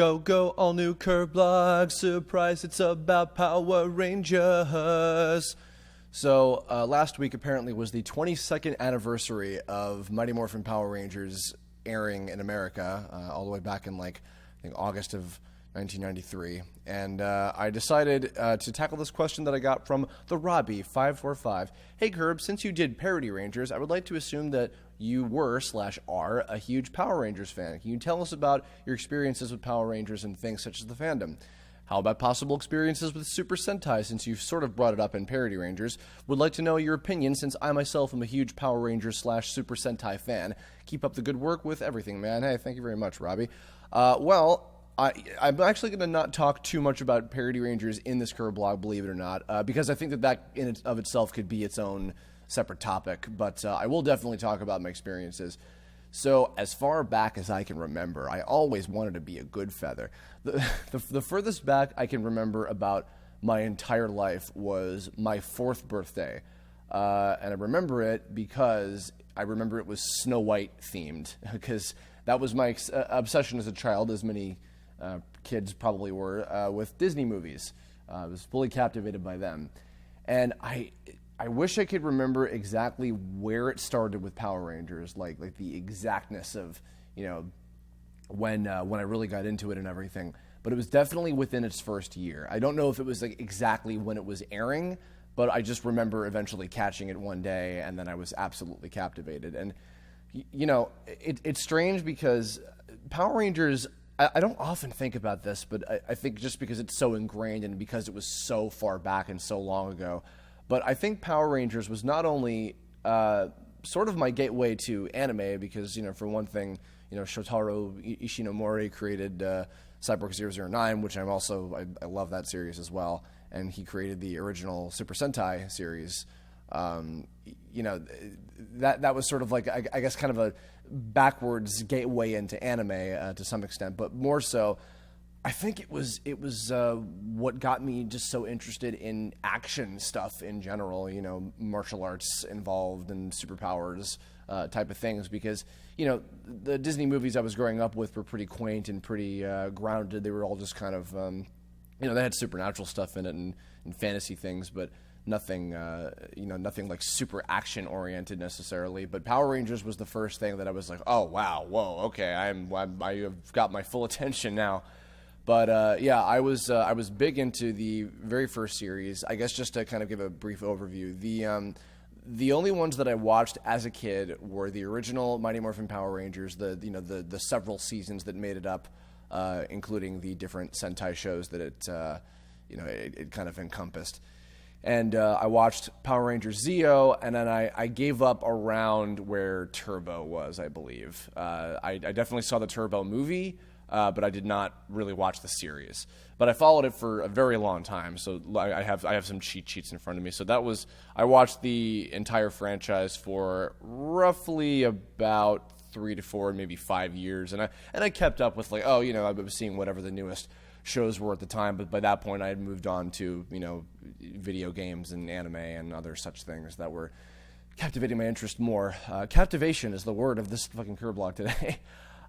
Go, go, all new Kirblog. Surprise, it's about Power Rangers. So, last week apparently was the 22nd anniversary of Mighty Morphin Power Rangers airing in America, all the way back in, I think August of 1993. And I decided to tackle this question that I got from the Robbie545. Hey, Kirb, since you did Parody Rangers, I would like to assume that you were/are a huge Power Rangers fan. Can you tell us about your experiences with Power Rangers and things such as the fandom? How about possible experiences with Super Sentai, since you've sort of brought it up in Parody Rangers? Would like to know your opinion, since I myself am a huge Power Rangers/Super Sentai fan. Keep up the good work with everything, man. Hey, thank you very much, Robbie. I'm actually going to not talk too much about Parody Rangers in this Kirblog, believe it or not, because I think that in of itself could be its own separate topic, but I will definitely talk about my experiences. So, as far back as I can remember, I always wanted to be a good feather. The furthest back I can remember about my entire life was my 4th birthday. And I remember it because I remember it was Snow White themed, because that was my obsession as a child, as many kids probably were, with Disney movies. I was fully captivated by them. And I wish I could remember exactly where it started with Power Rangers, like the exactness of, when I really got into it and everything. But it was definitely within its first year. I don't know if it was exactly when it was airing, but I just remember eventually catching it one day, and then I was absolutely captivated. And it's strange because Power Rangers, I don't often think about this, but I think just because it's so ingrained and because it was so far back and so long ago. But I think Power Rangers was not only sort of my gateway to anime because, for one thing, Shotaro Ishinomori created Cyborg 009, which I love that series as well. And he created the original Super Sentai series. That was sort of I guess kind of a backwards gateway into anime to some extent, but more so, I think it was what got me just so interested in action stuff in general, martial arts involved and superpowers type of things, because, the Disney movies I was growing up with were pretty quaint and pretty grounded. They were all just kind of, they had supernatural stuff in it and fantasy things, but nothing, nothing like super action oriented necessarily. But Power Rangers was the first thing that I was like, oh wow, whoa, okay, I have got my full attention now. But I was big into the very first series. I guess just to kind of give a brief overview, the only ones that I watched as a kid were the original Mighty Morphin Power Rangers, the several seasons that made it up, including the different Sentai shows that it kind of encompassed. And I watched Power Rangers Zeo, and then I gave up around where Turbo was, I believe. I definitely saw the Turbo movie, but I did not really watch the series. But I followed it for a very long time, so I have some cheat sheets in front of me. So I watched the entire franchise for roughly about 3 to 4, maybe 5 years, and I kept up with I was seeing whatever the newest shows were at the time. But by that point, I had moved on to video games and anime and other such things that were captivating my interest more. Captivation is the word of this fucking Kirblog today.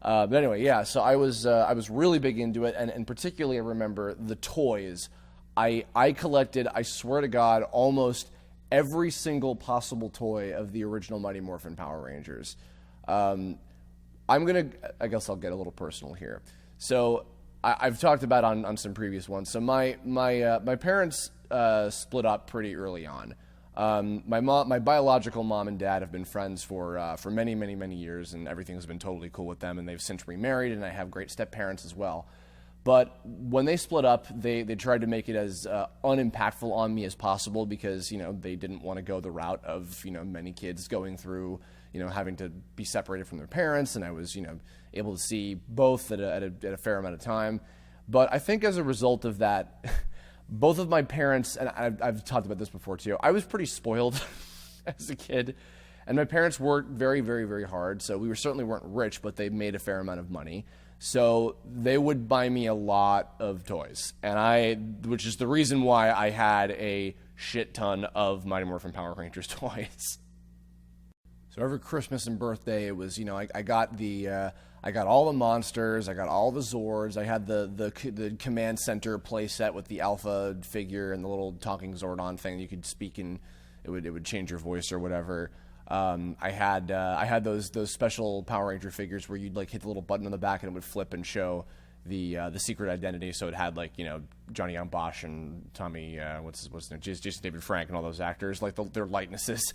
But anyway, yeah, so I was really big into it, and particularly I remember the toys. I collected, I swear to God, almost every single possible toy of the original Mighty Morphin Power Rangers. I guess I'll get a little personal here. So I've talked about on some previous ones. So my parents split up pretty early on. My biological mom and dad have been friends for many, many, many years, and everything has been totally cool with them, and they've since remarried, and I have great step-parents as well. But when they split up, they tried to make it as unimpactful on me as possible because, they didn't want to go the route of, many kids going through, having to be separated from their parents, and I was, able to see both at a fair amount of time. But I think as a result of that, both of my parents, and I've talked about this before too, I was pretty spoiled as a kid, and my parents worked very, very, very hard, so we certainly weren't rich, but they made a fair amount of money. So they would buy me a lot of toys, which is the reason why I had a shit ton of Mighty Morphin Power Rangers toys. So every Christmas and birthday, it was, I got the I got all the monsters, I got all the Zords, I had the command center play set with the Alpha figure and the little talking Zordon thing. You could speak and it would change your voice or whatever. I had those special Power Ranger figures where you'd like hit the little button on the back and it would flip and show the secret identity. So it had like, you know, Johnny Young Bosch and Tommy what's his name, Jason David Frank and all those actors, like their likenesses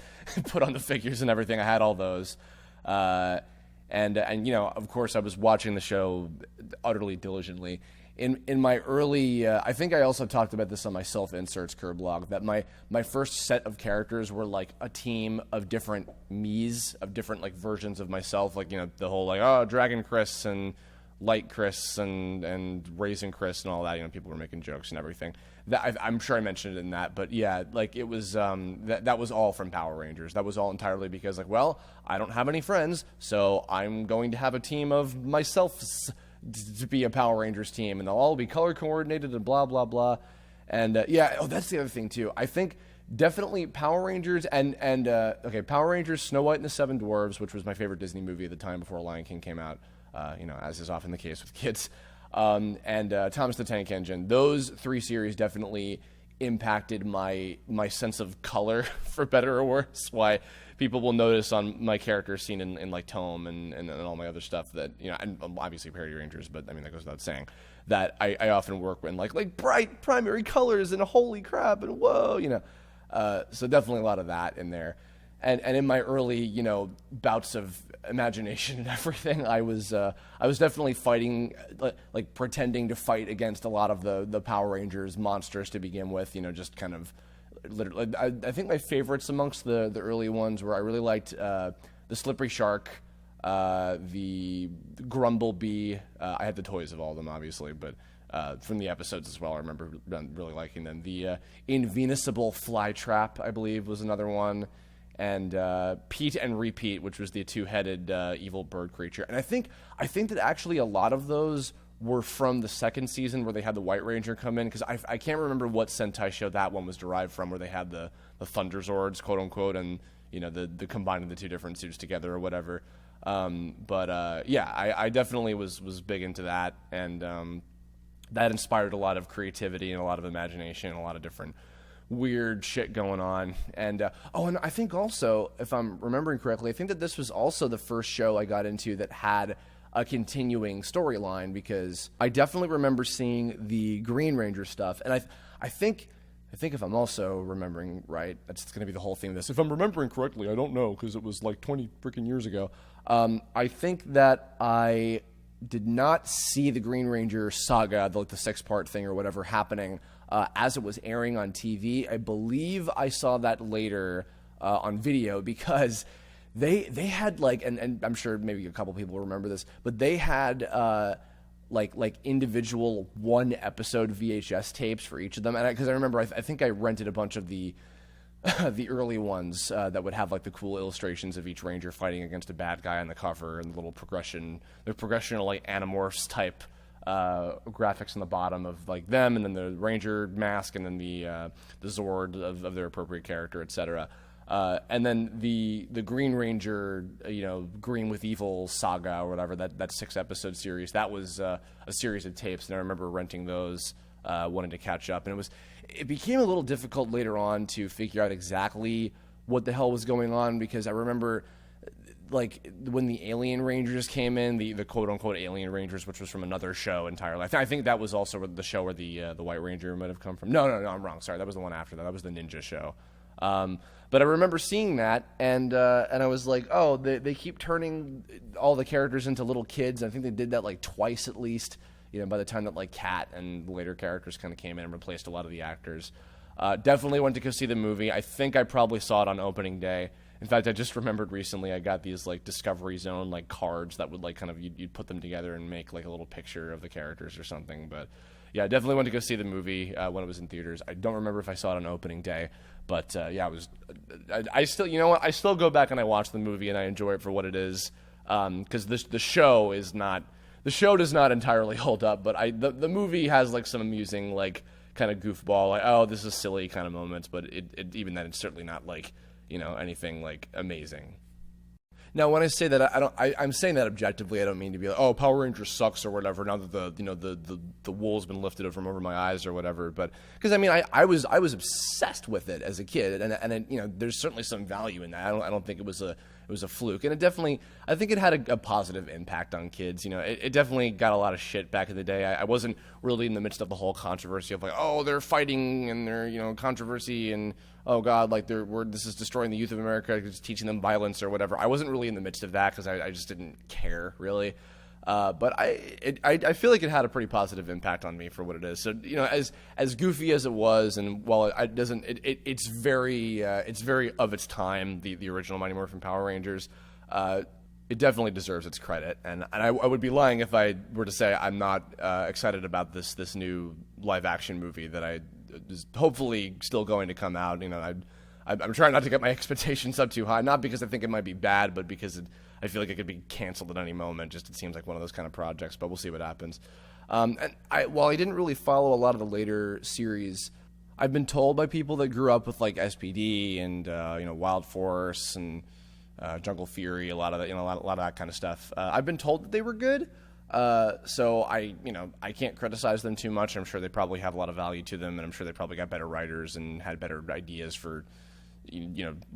put on the figures and everything. I had all those. And you know, of course, I was watching the show utterly diligently. In my early, I think I also talked about this on my self-inserts Kirblog, that my first set of characters were like a team of different me's, of different like versions of myself, like, you know, the whole like, oh, Dragon Chris and Light Chris and Raisin Chris and all that. You know, people were making jokes and everything. That I'm sure I mentioned it in that, but yeah, like it was that was all from Power Rangers. That was all entirely because, like, well, I don't have any friends, so I'm going to have a team of myself to be a Power Rangers team, and they'll all be color coordinated and blah blah blah. And yeah, oh, that's the other thing too. I think definitely Power Rangers and okay, Power Rangers, Snow White and the Seven Dwarves, which was my favorite Disney movie at the time before Lion King came out. You know, as is often the case with kids. And Thomas the Tank Engine. Those three series definitely impacted my sense of color, for better or worse. Why people will notice on my characters seen in like Tome and all my other stuff that, you know, and obviously Parody Rangers, but I mean, that goes without saying, that I often work in like bright primary colors and holy crap and whoa, you know. So definitely a lot of that in there. And in my early, you know, bouts of imagination and everything, I was definitely fighting, like pretending to fight against a lot of the Power Rangers monsters to begin with. You know, just kind of literally. I think my favorites amongst the early ones were, I really liked the Slippery Shark, the Grumblebee. I had the toys of all of them, obviously, but from the episodes as well, I remember really liking them. The Invencible Flytrap, I believe, was another one. And Pete and Repeat, which was the two-headed evil bird creature. And I think that actually a lot of those were from the second season where they had the White Ranger come in, because I can't remember what Sentai show that one was derived from, where they had the Thunder Zords, quote unquote, and, you know, the combining the two different suits together or whatever. Yeah, I definitely was big into that, and that inspired a lot of creativity and a lot of imagination and a lot of different weird shit going on. And and I think also, if I'm remembering correctly, I think that this was also the first show I got into that had a continuing storyline, because I definitely remember seeing the Green Ranger stuff, and I think if I'm also remembering right, that's going to be the whole theme of this. If I'm remembering correctly, I don't know, because it was like 20 freaking years ago. I think that I did not see the Green Ranger saga, like the 6-part thing or whatever, happening as it was airing on TV. I believe I saw that later on video, because they had like, and I'm sure maybe a couple people remember this, but they had like individual 1-episode VHS tapes for each of them. And because I remember, I think I rented a bunch of the the early ones that would have like the cool illustrations of each Ranger fighting against a bad guy on the cover, and the little progression of like Animorphs type graphics on the bottom of like them, and then the Ranger mask, and then the Zord of their appropriate character, etc. And then the Green Ranger, you know, Green with Evil saga or whatever, that 6-episode series, that was a series of tapes, and I remember renting those, wanting to catch up, and it became a little difficult later on to figure out exactly what the hell was going on, because I remember, like, when the Alien Rangers came in, the quote-unquote Alien Rangers, which was from another show entirely. I think that was also the show where the White Ranger might have come from. No, I'm wrong. Sorry, that was the one after that. That was the Ninja show. But I remember seeing that, and I was like, oh, they keep turning all the characters into little kids. I think they did that like twice at least, you know, by the time that like Kat and later characters kind of came in and replaced a lot of the actors. Definitely went to go see the movie. I think I probably saw it on opening day. In fact, I just remembered recently I got these like Discovery Zone like cards that would like kind of you'd put them together and make like a little picture of the characters or something. But yeah, I definitely went to go see the movie when it was in theaters. I don't remember if I saw it on opening day, but yeah, it was. I still, you know what? I still go back and I watch the movie and I enjoy it for what it is, because the show is not. The show does not entirely hold up, but the movie has like some amusing like kind of goofball, like, oh, this is silly kind of moments, but it even then it's certainly not like, you know, anything like amazing. Now, when I say that, I'm saying that objectively. I don't mean to be like, "Oh, Power Rangers sucks" or whatever. Now that the wool's been lifted from over my eyes or whatever. But because I was obsessed with it as a kid, and there's certainly some value in that. I don't think it was a fluke, and I think it had a positive impact on kids. It definitely got a lot of shit back in the day. I wasn't really in the midst of the whole controversy of like, oh, they're fighting and they're controversy and oh god, like this is destroying the youth of America, just teaching them violence or whatever. I wasn't really in the midst of that because I just didn't care really. But I feel like it had a pretty positive impact on me for what it is. So as goofy as it was, and while it's very of its time, the original Mighty Morphin Power Rangers. It definitely deserves its credit, and I would be lying if I were to say I'm not excited about this new live action movie that is hopefully still going to come out. I'm trying not to get my expectations up too high, not because I think it might be bad, but because I feel like it could be canceled at any moment. Just it seems like one of those kind of projects, but we'll see what happens. While I didn't really follow a lot of the later series, I've been told by people that grew up with like SPD and Wild Force and Jungle Fury, a lot of that, a lot of that kind of stuff. I've been told that they were good, so I can't criticize them too much. I'm sure they probably have a lot of value to them, and I'm sure they probably got better writers and had better ideas for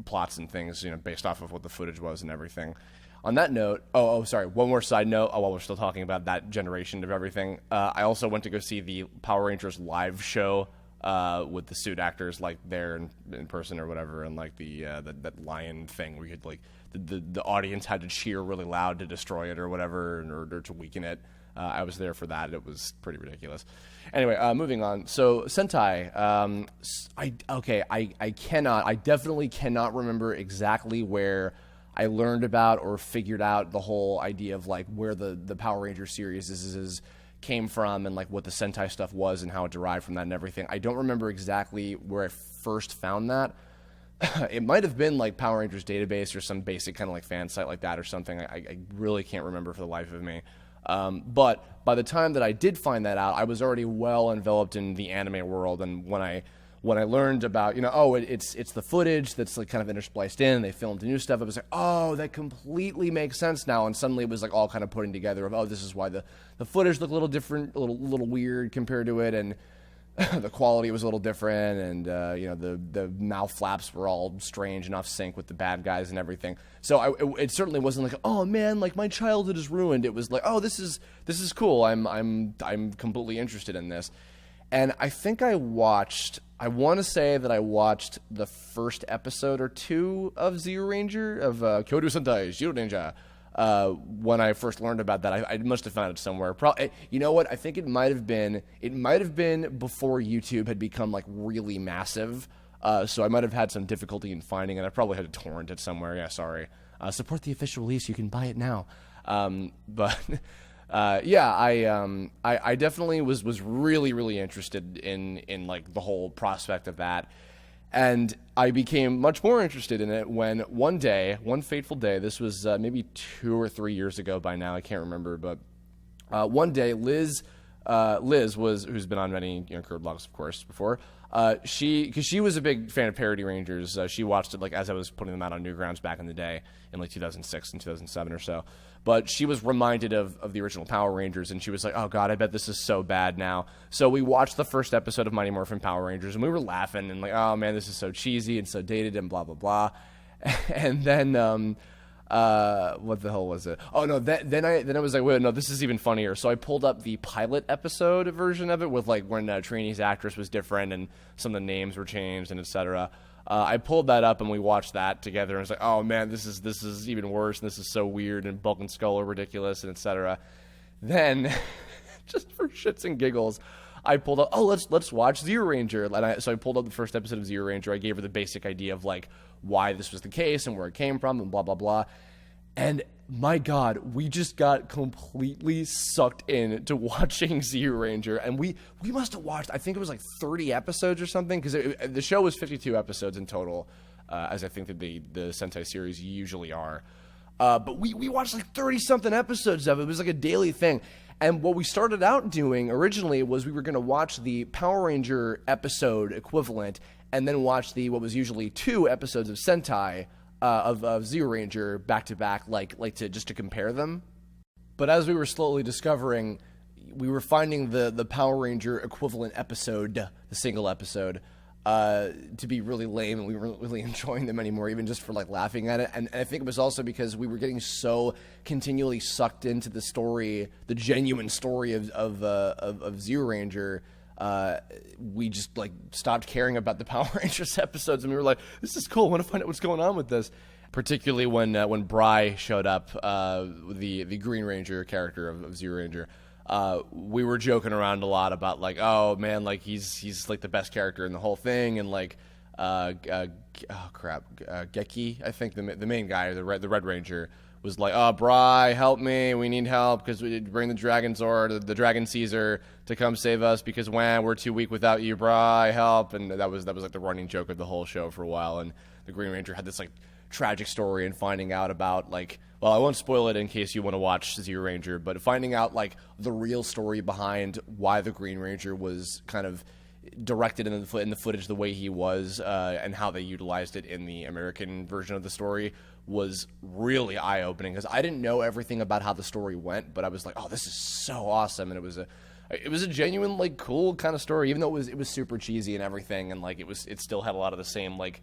plots and things, based off of what the footage was and everything. On that note, sorry, one more side note. While we're still talking about that generation of everything, I also went to go see the Power Rangers live show. With the suit actors like there in person or whatever, and like that lion thing where you had like the audience had to cheer really loud to destroy it or whatever, or to weaken it. I was there for that. It was pretty ridiculous. Anyway, moving on. So Sentai, I definitely cannot remember exactly where I learned about or figured out the whole idea of like where the Power Ranger series came from and like what the Sentai stuff was and how it derived from that and everything. I don't remember exactly where I first found that. It might have been like Power Rangers database or some basic kind of like fan site like that or something. I really can't remember for the life of me. But by the time that I did find that out, I was already well enveloped in the anime world. And when I learned about, it's the footage that's like kind of interspliced in, and they filmed the new stuff, I was like, oh, that completely makes sense now. And suddenly it was like all kind of putting together of, oh, this is why the footage looked a little different, a little weird compared to it, and the quality was a little different, and the mouth flaps were all strange and off sync with the bad guys and everything. So it certainly wasn't like, oh man, like my childhood is ruined. It was like, oh, this is cool. I'm completely interested in this. And I think I want to say that I watched the first episode or two of Zyuranger, of Kyoto Sentai Zyuranger, when I first learned about that. I must have found it somewhere. You know what? I think it might have been before YouTube had become like really massive. So I might have had some difficulty in finding it. I probably had to torrent it somewhere. Yeah, sorry. Support the official release. You can buy it now. I definitely was really, really interested in like the whole prospect of that. And I became much more interested in it when one fateful day, this was maybe 2 or 3 years ago by now, I can't remember, but one day Liz who's been on many Kirblog of course before, because she was a big fan of Parody Rangers. She watched it like as I was putting them out on Newgrounds back in the day in like 2006 and 2007 or so. But she was reminded of the original Power Rangers, and she was like, oh god, I bet this is so bad now. So we watched the first episode of Mighty Morphin Power Rangers, and we were laughing and like, oh man, this is so cheesy and so dated and blah blah blah. And then what the hell was it? Oh no, then I was like, wait, no, this is even funnier. So I pulled up the pilot episode version of it with like when Trini's actress was different and some of the names were changed and etc. I pulled that up and we watched that together, and I was like, oh man, this is even worse, and this is so weird, and Bulk and Skull are ridiculous, and etc. Then, just for shits and giggles, I pulled up, let's watch Zyuranger. And so I pulled up the first episode of Zyuranger. I gave her the basic idea of like why this was the case and where it came from and blah blah blah. And my god, we just got completely sucked in to watching Zyuranger, and we must have watched, I think it was like 30 episodes or something, because the show was 52 episodes in total, as I think that the Sentai series usually are. But we watched like 30-something episodes of it. It was like a daily thing. And what we started out doing originally was we were going to watch the Power Ranger episode equivalent, and then watch what was usually 2 episodes of Sentai of Zyuranger back to back, like to compare them. But as we were slowly discovering, we were finding the Power Ranger equivalent episode, the single episode, to be really lame, and we weren't really enjoying them anymore, even just for like laughing at it. And I think it was also because we were getting so continually sucked into the story, the genuine story of Zyuranger. We just like stopped caring about the Power Rangers episodes, and we were like, "This is cool. I want to find out what's going on with this." Particularly when Bry showed up, the Green Ranger character of Zyuranger. We were joking around a lot about like, oh man, like he's like the best character in the whole thing, and like, Geki, I think the main guy, the Red Ranger, was like, oh, Bry, help me, we need help because we bring the Dragon Zord, the Dragon Caesar to come save us because we're too weak without you, Bry, help. And that was like the running joke of the whole show for a while. And the Green Ranger had this like tragic story and finding out about like, well, I won't spoil it in case you want to watch Zyuranger, but finding out like the real story behind why the Green Ranger was kind of directed in the footage the way he was, and how they utilized it in the American version of the story was really eye-opening, because I didn't know everything about how the story went, but I was like, oh, this is so awesome. And it was a genuine, like, cool kind of story, even though it was super cheesy and everything, and like it still had a lot of the same like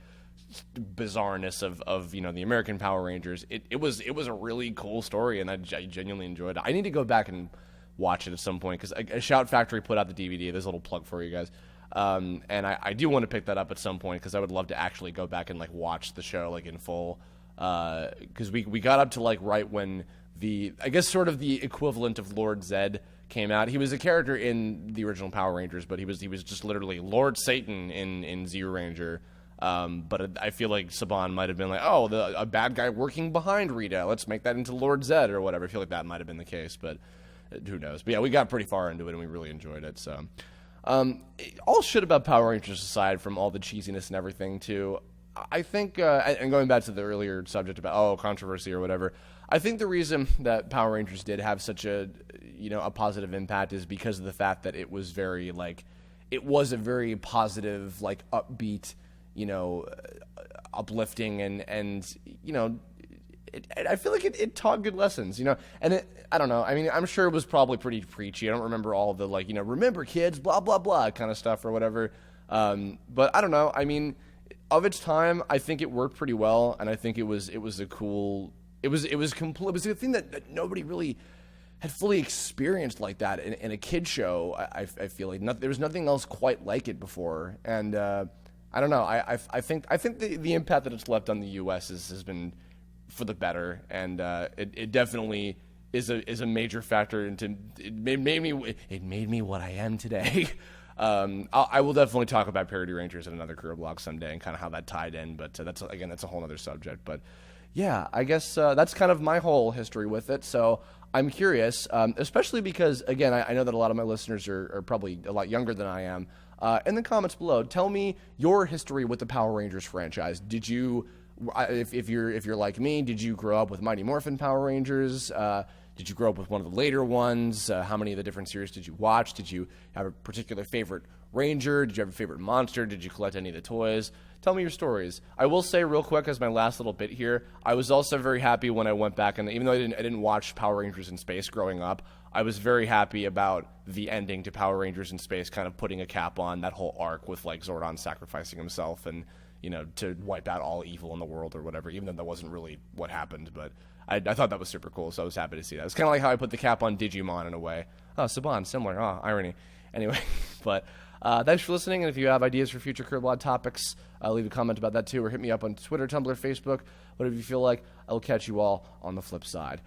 bizarreness of the American Power Rangers. It was a really cool story, and I genuinely enjoyed it. I need to go back and watch it at some point, because Shout Factory put out the DVD. There's a little plug for you guys, and I do want to pick that up at some point, because I would love to actually go back and like watch the show like in full, because we got up to like right when I guess sort of the equivalent of Lord Zed came out. He was a character in the original Power Rangers, but he was just literally Lord Satan in Zyuranger. But I feel like Saban might have been like, oh, a bad guy working behind Rita, let's make that into Lord Zed or whatever. I feel like that might have been the case, but who knows. But yeah, we got pretty far into it, and we really enjoyed it. So all shit about Power Rangers aside, from all the cheesiness and everything too, I think, and going back to the earlier subject about controversy or whatever, I think the reason that Power Rangers did have such a positive impact is because of the fact that it was it was a very positive, like, upbeat, uplifting, and I feel like it taught good lessons, and I don't know. I mean, I'm sure it was probably pretty preachy. I don't remember all the remember kids, blah, blah, blah kind of stuff or whatever. But I don't know. I mean, of its time, I think it worked pretty well, and I think it was a cool. It was a thing that nobody really had fully experienced like that in a kid show. I feel like there was nothing else quite like it before, and I don't know. I think the impact that it's left on the U.S. has been for the better, and it definitely is a major factor into it made me what I am today. I will definitely talk about Parody Rangers in another career blog someday and kind of how that tied in, but that's a whole other subject. But yeah, I guess that's kind of my whole history with it. So I'm curious, especially because, again, I know that a lot of my listeners are probably a lot younger than I am. In the comments below, tell me your history with the Power Rangers franchise. Did you, if you're like me, did you grow up with Mighty Morphin Power Rangers? Did you grow up with one of the later ones? How many of the different series did you watch? Did you have a particular favorite Ranger? Did you have a favorite monster? Did you collect any of the toys? Tell me your stories. I will say real quick, as my last little bit here, I was also very happy when I went back, and even though I didn't watch Power Rangers in Space growing up, I was very happy about the ending to Power Rangers in Space, kind of putting a cap on that whole arc with like Zordon sacrificing himself and to wipe out all evil in the world or whatever, even though that wasn't really what happened. But I thought that was super cool, so I was happy to see that. It's kind of like how I put the cap on Digimon in a way. Oh, Saban, similar. Oh, irony. Anyway, but thanks for listening, and if you have ideas for future Kirblog topics, leave a comment about that too, or hit me up on Twitter, Tumblr, Facebook, whatever you feel like. I will catch you all on the flip side.